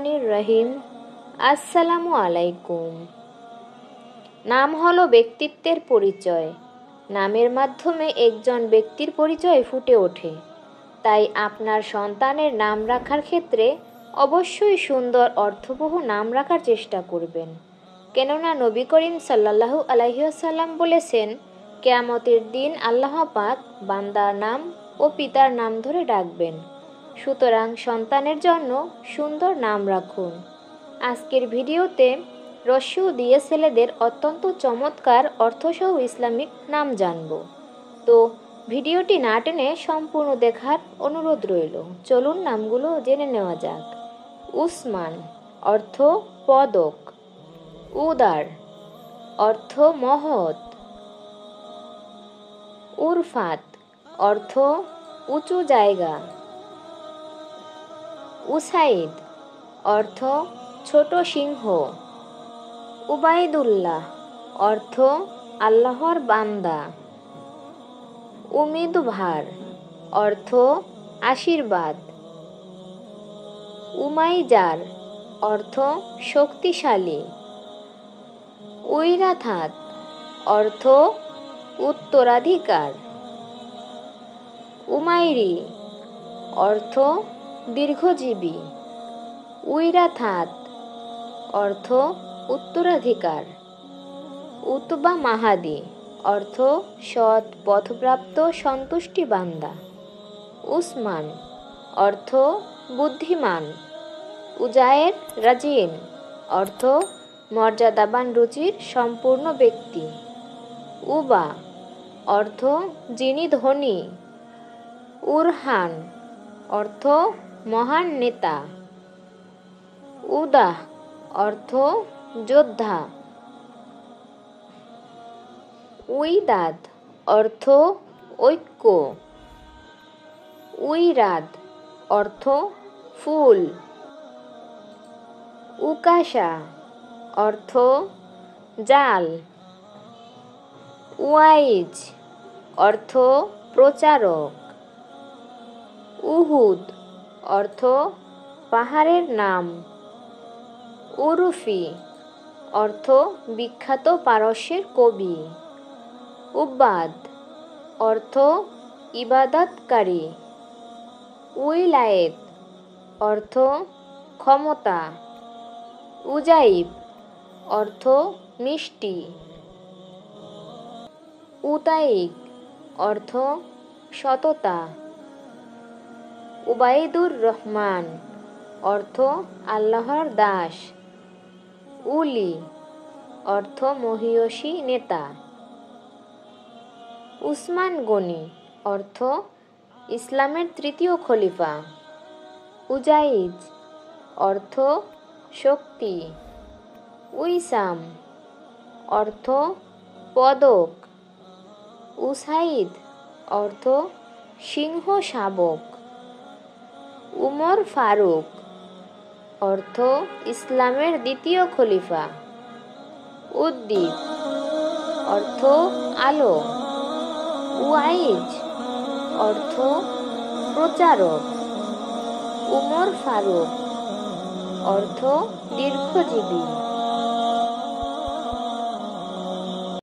রহমানির রহিম। আসসালামু আলাইকুম। নাম হলো ব্যক্তিত্বের পরিচয়। নামের মাধ্যমে একজন ব্যক্তির পরিচয় ফুটে ওঠে। তাই আপনার সন্তানের নাম রাখার ক্ষেত্রে অবশ্যই সুন্দর অর্থবহ নাম রাখার চেষ্টা করবেন। কেননা নবী করিম সাল্লাল্লাহু আলাইহি ওয়াসাল্লাম বলেছেন, কিয়ামতের দিন আল্লাহ পাক বান্দার নাম ও পিতার নাম ধরে ডাকবেন। সুতরাং সন্তানের জন্য সুন্দর নাম রাখুন। আজকের ভিডিওতে রস্যু দিয়ে ছেলেদের অত্যন্ত চমৎকার অর্থসহ ইসলামিক নাম জানব। তো ভিডিওটি না টেনে সম্পূর্ণ দেখার অনুরোধ রইল। চলুন নামগুলো জেনে নেওয়া যাক। উসমান অর্থ পদক। উদার অর্থ মহৎ। উরফাত অর্থ উঁচু জায়গা। উসাইদ অর্থ ছোট সিংহ। উবাইদুল্লাহ অর্থ আল্লাহর বান্দা। উমিদভার অর্থ আশীর্বাদ। উমাইজার অর্থ শক্তিশালী। উইরাথাত অর্থ উত্তরাধিকার। উমাইরি অর্থ দীর্ঘজীবী। উইরাথাত অর্থ উত্তরাধিকার। উতবা মাহাদি অর্থ সৎ পথপ্রাপ্ত সন্তুষ্টি বান্দা। উসমান অর্থ বুদ্ধিমান। উজায়ের রাজিন অর্থ মর্যাদাবান রুচির সম্পূর্ণ ব্যক্তি। উবা অর্থ যিনি ধনী। উরহান অর্থ মহান নেতা। উদাহ অর্থ যোদ্ধা। উইদাদ অর্থ ঐক্য। উইরাদ অর্থ ফুল। উকাশা অর্থ জাল। উয়াইজ অর্থ প্রচারক। উহুদ অর্থ পাহাড়ের নাম। উরুফি অর্থ বিখ্যাত পারস্যের কবি। উব্বাদ অর্থ ইবাদতকারী। উইলায়েত অর্থ ক্ষমতা। উজাইব অর্থ মিষ্টি। উতাইক অর্থ সততা। উবাইদুর রহমান অর্থ আল্লাহর দাস। উলি অর্থ মহিয়সী নেতা। উসমান গনি অর্থ ইসলামের তৃতীয় খলিফা। উজাইজ অর্থ শক্তি। উইসাম অর্থ পদক। উসাইদ অর্থ সিংহ শাবক। উমর ফারুক অর্থ ইসলামের দ্বিতীয় খলিফা। উদ্দীপ অর্থ আলো। উয়াইজ অর্থ প্রচারক। উমর ফারুক অর্থ দীর্ঘজীবী।